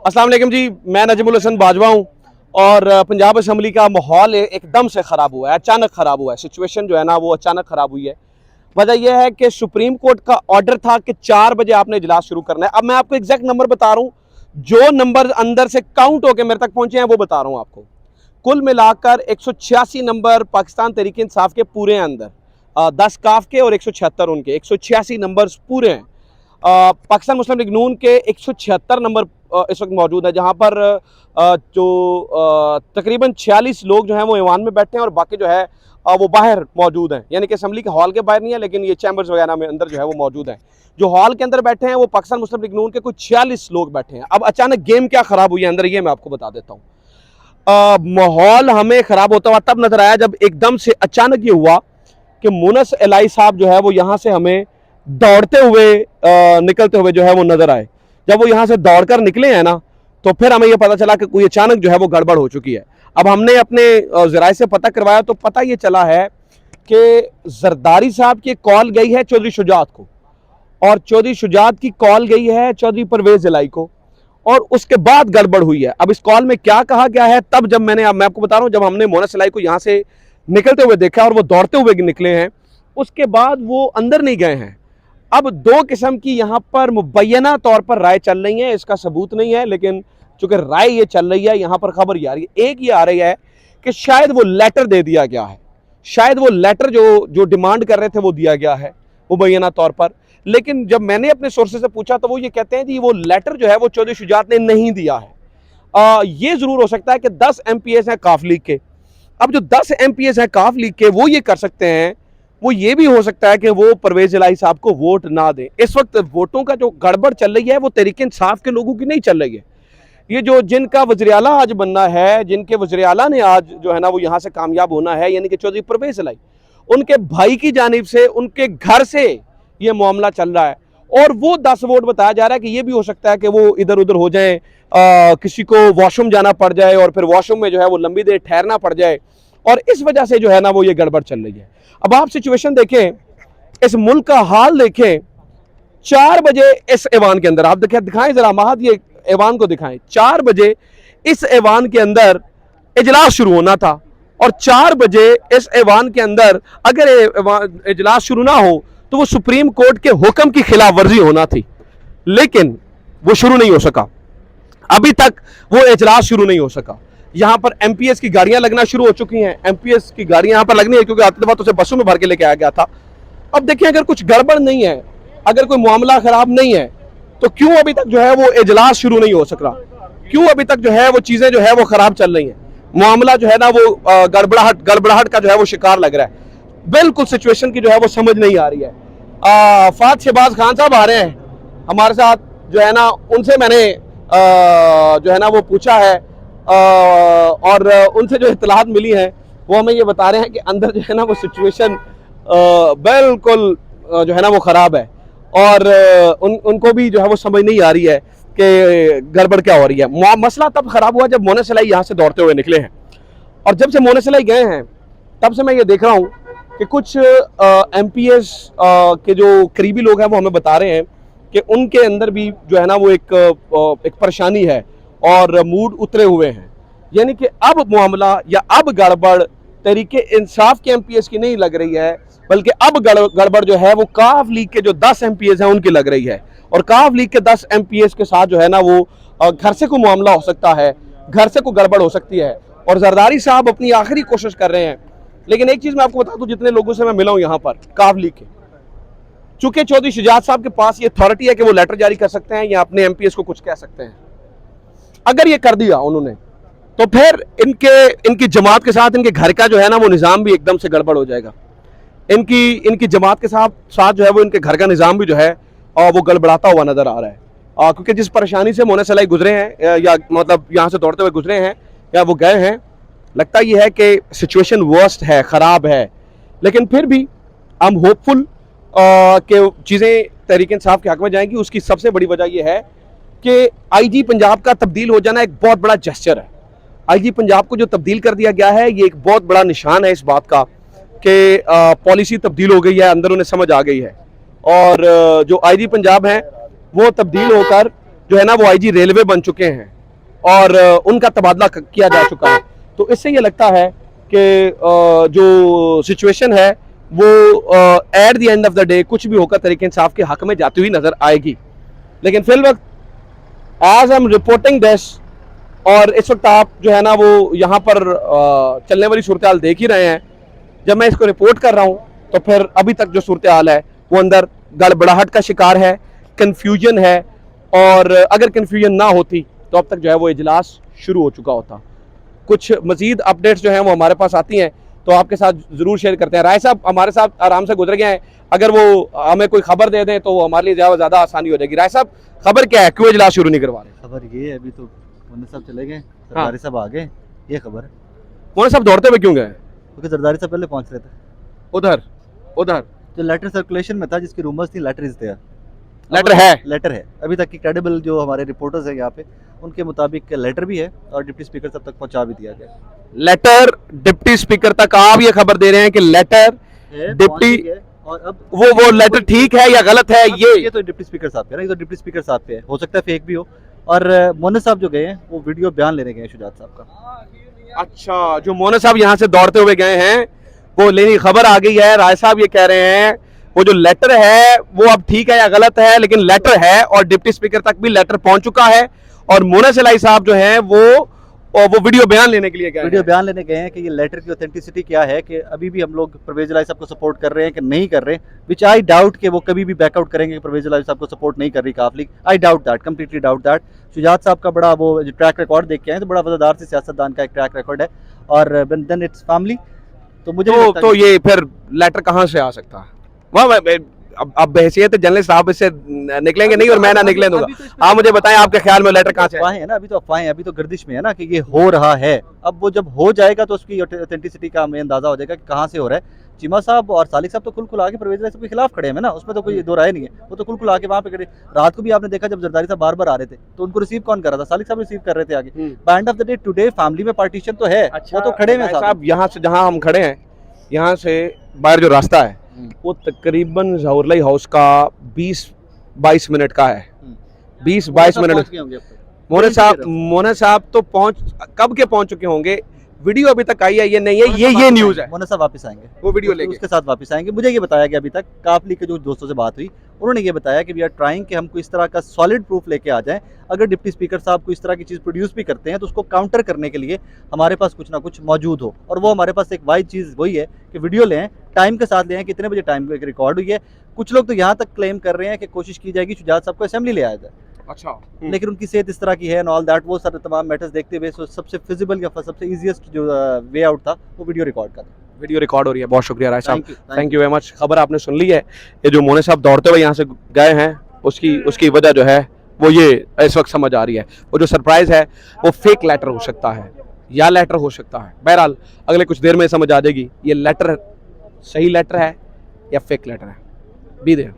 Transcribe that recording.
अस्सलाम वालेकुम जी, मैं नजमुल हसन बाजवा हूँ और पंजाब असम्बली का माहौल एकदम से ख़राब हुआ है, अचानक ख़राब हुआ है। सिचुएशन जो है ना वो अचानक ख़राब हुई है। वजह यह है कि सुप्रीम कोर्ट का ऑर्डर था कि 4 बजे आपने इजलास शुरू करना है। अब मैं आपको एग्जैक्ट नंबर बता रहा हूँ, जो नंबर अंदर से काउंट होकर मेरे तक पहुंचे हैं वो बता रहा हूँ आपको। कुल मिलाकर 186 नंबर पाकिस्तान तहरीक इंसाफ के पूरे हैं अंदर, 10 काफ के और 176 उनके, 186 नंबर पूरे हैं। पाकिस्तान मुस्लिम लीग नून के 176 नंबर इस वक्त मौजूद है, जहां पर जो तकरीबन 46 लोग जो हैं वो ईवान में बैठे हैं और बाकी जो है वो बाहर मौजूद हैं, यानी कि असम्बली के हॉल के बाहर नहीं है, लेकिन ये चैम्बर्स वगैरह में अंदर जो है वो मौजूद हैं। जो हॉल के अंदर बैठे हैं वो पाकिस्तान मुस्लिम लीग नून के कुछ 46 लोग बैठे हैं। अब अचानक गेम क्या खराब हुई है अंदर, ये मैं आपको बता देता हूँ। माहौल हमें खराब होता हुआ तब नजर आया जब एकदम से अचानक ये हुआ कि मुनस एलाई साहब जो है वो यहाँ से हमें दौड़ते हुए निकलते हुए जो है वो नजर आए। जब वो यहाँ से दौड़कर निकले हैं ना, तो फिर हमें ये पता चला कि कोई अचानक जो है वो गड़बड़ हो चुकी है। अब हमने अपने ज़राए से पता करवाया तो पता ये चला है कि जरदारी साहब की कॉल गई है चौधरी शुजात को, और चौधरी शुजात की कॉल गई है चौधरी परवेज इलाई को, और उसके बाद गड़बड़ हुई है। अब इस कॉल में क्या कहा गया है, तब जब मैं आपको बता रहा हूँ, जब हमने मोनस इलाई को यहाँ से निकलते हुए देखा और वो दौड़ते हुए निकले हैं, उसके बाद वो अंदर नहीं गए हैं। अब दो किस्म की यहाँ पर मुबैना तौर पर राय चल रही है, इसका सबूत नहीं है, लेकिन चूंकि राय ये चल रही है, यहाँ पर खबर ये आ रही है। एक ये आ रही है कि शायद वो लेटर दे दिया गया है, शायद वो लेटर जो डिमांड कर रहे थे वो दिया गया है मुबैना तौर पर। लेकिन जब मैंने अपने सोर्सेज से पूछा तो वो ये कहते हैं कि वो लेटर जो है वो चौधरी शुजात ने नहीं दिया है। ये जरूर हो सकता है कि 10 MPs हैं काफ लीग के। अब जो 10 MPs हैं काफ लीग के, वो ये कर सकते हैं, वो ये भी हो सकता है कि वो परवेज इलाही साहब को वोट ना दें। इस वक्त वोटों का जो गड़बड़ चल रही है वो तहरीक इंसाफ के लोगों की नहीं चल रही है। ये जो जिनका वज़ीर आला आज बनना है, जिनके वज़ीर आला ने आज जो है ना वो यहाँ से कामयाब होना है, यानी कि चौधरी परवेज इलाही, उनके भाई की जानिब से उनके घर से ये मामला चल रहा है। और वो 10 वोट बताया जा रहा है कि ये भी हो सकता है कि वो इधर उधर हो जाए, किसी को वॉशरूम जाना पड़ जाए और फिर वॉशरूम में जो है वो लंबी देर ठहरना पड़ जाए, और इस वजह से जो है ना वो ये गड़बड़ चल रही है। अब आप सिचुएशन देखें, इस मुल्क का हाल देखें। 4 बजे इस ऐवान के अंदर, आप दिखाएं जरा महद, ये ऐवान को दिखाएं। 4 बजे इस ऐवान के अंदर इजलास शुरू होना था, और 4 बजे इस ऐवान के अंदर अगर इजलास शुरू ना हो तो वो सुप्रीम कोर्ट के हुक्म की खिलाफ वर्जी होना थी, लेकिन वो शुरू नहीं हो सका। अभी तक वो इजलास शुरू नहीं हो सका। यहाँ पर MPs की गाड़ियां लगना शुरू हो चुकी हैं। MPs की गाड़ियां यहाँ पर लगनी है, क्योंकि आते दफा तो उसे बसों में भर के लेके आया गया था। अब देखिए, अगर कुछ गड़बड़ नहीं है, अगर कोई मामला खराब नहीं है, तो क्यों अभी तक जो है वो इजलास शुरू नहीं हो सक रहा? क्यों अभी तक जो है वो चीजें जो है वो खराब चल रही हैं? मामला जो है ना वो गड़बड़ाहट का जो है वो शिकार लग रहा है। बिल्कुल सिचुएशन की जो है वो समझ नहीं आ रही है। फात शहबाज खान साहब आ रहे हैं हमारे साथ, जो है ना उनसे मैंने जो है ना वो पूछा है, और उनसे जो इत्तलात मिली है वो हमें ये बता रहे हैं कि अंदर जो है ना वो सिचुएशन बिल्कुल जो है ना वो ख़राब है, और उनको भी जो है वो समझ नहीं आ रही है कि गड़बड़ क्या हो रही है। मसला तब ख़राब हुआ जब मोनस इलाही यहाँ से दौड़ते हुए निकले हैं, और जब से मोनस इलाही गए हैं तब से मैं ये देख रहा हूँ कि कुछ MPs के जो करीबी लोग हैं वो हमें बता रहे हैं कि उनके अंदर भी जो है ना वो एक परेशानी है और मूड उतरे हुए हैं। यानी कि अब मामला या अब गड़बड़ तहरीक इंसाफ के MPs की नहीं लग रही है, बल्कि अब गड़बड़ जो है वो काफ लीग के जो 10 MPs हैं उनकी लग रही है। और काफ लीग के 10 MPs के साथ जो है ना वो घर से कोई मामला हो सकता है, घर से कोई गड़बड़ हो सकती है, और जरदारी साहब अपनी आखिरी कोशिश कर रहे हैं। लेकिन एक चीज़ मैं आपको बता दूं, जितने लोगों से मैं मिला हूं यहाँ पर काफ लीग के, चूंकि चौधरी शुजात साहब के पास ये अथॉरिटी है कि वो लेटर जारी कर सकते हैं या अपने MPs को कुछ कह सकते हैं। अगर ये कर दिया उन्होंने तो फिर इनकी जमात के साथ इनके घर का जो है ना वो निज़ाम भी एकदम से गड़बड़ हो जाएगा। इनकी जमात के साथ जो है वो इनके घर का निज़ाम भी जो है वो गड़बड़ाता हुआ नजर आ रहा है। क्योंकि जिस परेशानी से मोनस इलाही गुजरे हैं, या मतलब यहाँ से दौड़ते हुए गुजरे हैं या वो गए हैं, लगता यह है कि सिचुएशन वर्स्ट है, ख़राब है। लेकिन फिर भी हम होपफुल कि चीज़ें तहरीक इंसाफ के हक़ में जाएंगी। उसकी सबसे बड़ी वजह यह है कि IG पंजाब का तब्दील हो जाना एक बहुत बड़ा जेस्चर है। IG पंजाब को जो तब्दील कर दिया गया है, ये एक बहुत बड़ा निशान है इस बात का कि पॉलिसी तब्दील हो गई है, अंदर उन्हें समझ आ गई है। और जो IG पंजाब हैं वो तब्दील होकर जो है ना वो आईजी रेलवे बन चुके हैं और उनका तबादला किया जा चुका है। तो इससे ये लगता है कि जो सिचुएशन है वो at the end of the day कुछ भी होकर तरीके इंसाफ के हक में जाती हुई नजर आएगी। लेकिन फिल वक्त as I am reporting this, और इस वक्त आप जो है ना वो यहाँ पर चलने वाली सूरत हाल देख ही रहे हैं। जब मैं इसको रिपोर्ट कर रहा हूँ तो फिर अभी तक जो सूरत हाल है वो अंदर गड़बड़ाहट का शिकार है, कन्फ्यूजन है, और अगर कन्फ्यूजन ना होती तो अब तक जो है वो इजलास शुरू हो चुका होता। कुछ मजीद अपडेट्स जो हैं वो हमारे पास आती हैं तो आपके साथ ज़रूर शेयर करते हैं। राय साहब हमारे साथ आराम से गुजर गए हैं, अगर वो हमें कोई खबर दे दें तो वो हमारे लिए ज़्यादा आसानी हो जाएगी। राय साहब खबर क्या है, क्यों इजलास शुरू नहीं करवा रहे? खबर ये है, अभी तो मोहन साहब चले गए, जरदारी साहब आ गए, ये खबर है। मोहन साहब दौड़ते हुए क्यों गए? क्योंकि जरदारी साहब पहले पहुंच रहे थे उधर जो लेटर सर्कुलेशन में था, जिसकी रूमर्स थी, लेटर इज देयर, लेटर है। अभी तक की क्रेडिबल जो हमारे रिपोर्टर्स हैं यहाँ पे, उनके मुताबिक लेटर भी है और डिप्टी स्पीकर साहब तक पहुंचा भी दिया गया। लेटर डिप्टी स्पीकर तक आप ये खबर दे रहे हैं कि लेटर डिप्टी, और अब वो लेटर ठीक है या गलत है? ये तो डिप्टी स्पीकर साहब पे ना, ये तो डिप्टी स्पीकर साहब पे है, हो सकता है फेक भी हो। और मोहन साहब जो गए हैं वो वीडियो बयान लेने गए हैं शुजात साहब का। अच्छा, जो मोहन साहब यहाँ से दौड़ते हुए गए हैं वो लेनी खबर आ गई है। राय साहब ये कह रहे हैं वो जो लेटर है वो अब ठीक है या गलत है, लेकिन लेटर है और डिप्टी स्पीकर तक भी लेटर पहुंच चुका है। और मोहन सलाई साहब जो हैं वो वीडियो बयान लेने के लिए गए, वीडियो बयान लेने गए हैं कि ये लेटर की ऑथेंटिसिटी क्या है, कि अभी भी हम लोग परवेज इलाही साहब को सपोर्ट कर रहे हैं कि नहीं कर रहे, विच आई डाउट कि वो कभी भी बैकआउट करेंगे कि परवेज इलाही साहब को सपोर्ट नहीं कर रही काफ league. I doubt that, completely doubt that. Shujaat साहब का बड़ा वो जो ट्रैक रिकॉर्ड देख के आए तो बड़ा वफादार से सियासतदान का एक ट्रैक रिकॉर्ड है, और देन इट्स फैमिली। तो मुझे तो ये फिर लेटर कहाँ से आ सकता है? वह अब बहसियत जर्नलिस्ट साहब इससे निकलेंगे नहीं और मैं ना निकले दूंगा। आप मुझे बताएं आपके ख्याल में लेटर कहाँ से है ना? अभी तो अफवाहें, अभी तो गर्दिश में है ना कि ये हो रहा है। अब वो जब हो जाएगा तो उसकी ऑथेंटिसिटी का हमें अंदाजा हो जाएगा कि कहाँ से हो रहा है। चीमा साहब और सालिक साहब तो खुल आके परवेज इलाही साहब के खिलाफ खड़े हैं ना, उसमें तो कोई दो राय नहीं है। वो तो खुल आके वहाँ पे खड़े। रात को भी आपने देखा जब जरदारी साहब बार आ रहे थे तो उनको रिसीव कौन कर रहा था? सालिक साहब रिसीव कर रहे थे आगे। By end of the day today family में पार्टीशन तो है। अच्छा, वो तो खड़े हैं साहब। यहाँ से जहाँ हम खड़े हैं, यहाँ से बाहर जो रास्ता है वो तकरीबन ज़हूरलाई हाउस का 20-22 मिनट का है। 20-22 मिनट। मोहन साहब तो कब के पहुंच चुके होंगे। वीडियो अभी तक आई है ये नहीं है, ये न्यूज़ है। मोहन साहब वापस आएंगे, वो वीडियो लेके उसके साथ वापस आएंगे। मुझे ये बताया गया अभी तक काफ लीग के जो दोस्तों से बात हुई, उन्होंने ये बताया कि वी आर ट्राइंग कि हमको इस तरह का सॉलिड प्रूफ लेके आ जाएं। अगर डिप्टी स्पीकर साहब को इस तरह की चीज़ प्रोड्यूस भी करते हैं तो उसको काउंटर करने के लिए हमारे पास कुछ ना कुछ मौजूद हो। और वो हमारे पास एक वाइड चीज़ वही है कि वीडियो लें, टाइम के साथ लें, कितने बजे टाइम रिकॉर्ड हुई है। कुछ लोग तो यहाँ तक क्लेम कर रहे हैं कि कोशिश की जाएगी शुजात साहब को असेंबली ले आया जाए। अच्छा, लेकिन उनकी सेहत इस तरह की है एंड ऑल दैट, वो सारे तमाम मैटर्स देखते हुए सबसे फिजिबल या सबसे इजीएस्ट जो वे आउट था वो वीडियो रिकॉर्ड का। वीडियो रिकॉर्ड हो रही है। बहुत शुक्रिया राय साहब, थैंक यू वेरी मच। खबर आपने सुन ली है। ये जो मोहन साहब दौड़ते हुए यहाँ से गए हैं उसकी वजह जो है वो ये इस वक्त समझ आ रही है। वो जो सरप्राइज़ है वो फेक लेटर हो सकता है या लेटर हो सकता है। बहरहाल अगले कुछ देर में समझ आ जाएगी ये लेटर सही लेटर है या फेक लेटर है। Be there.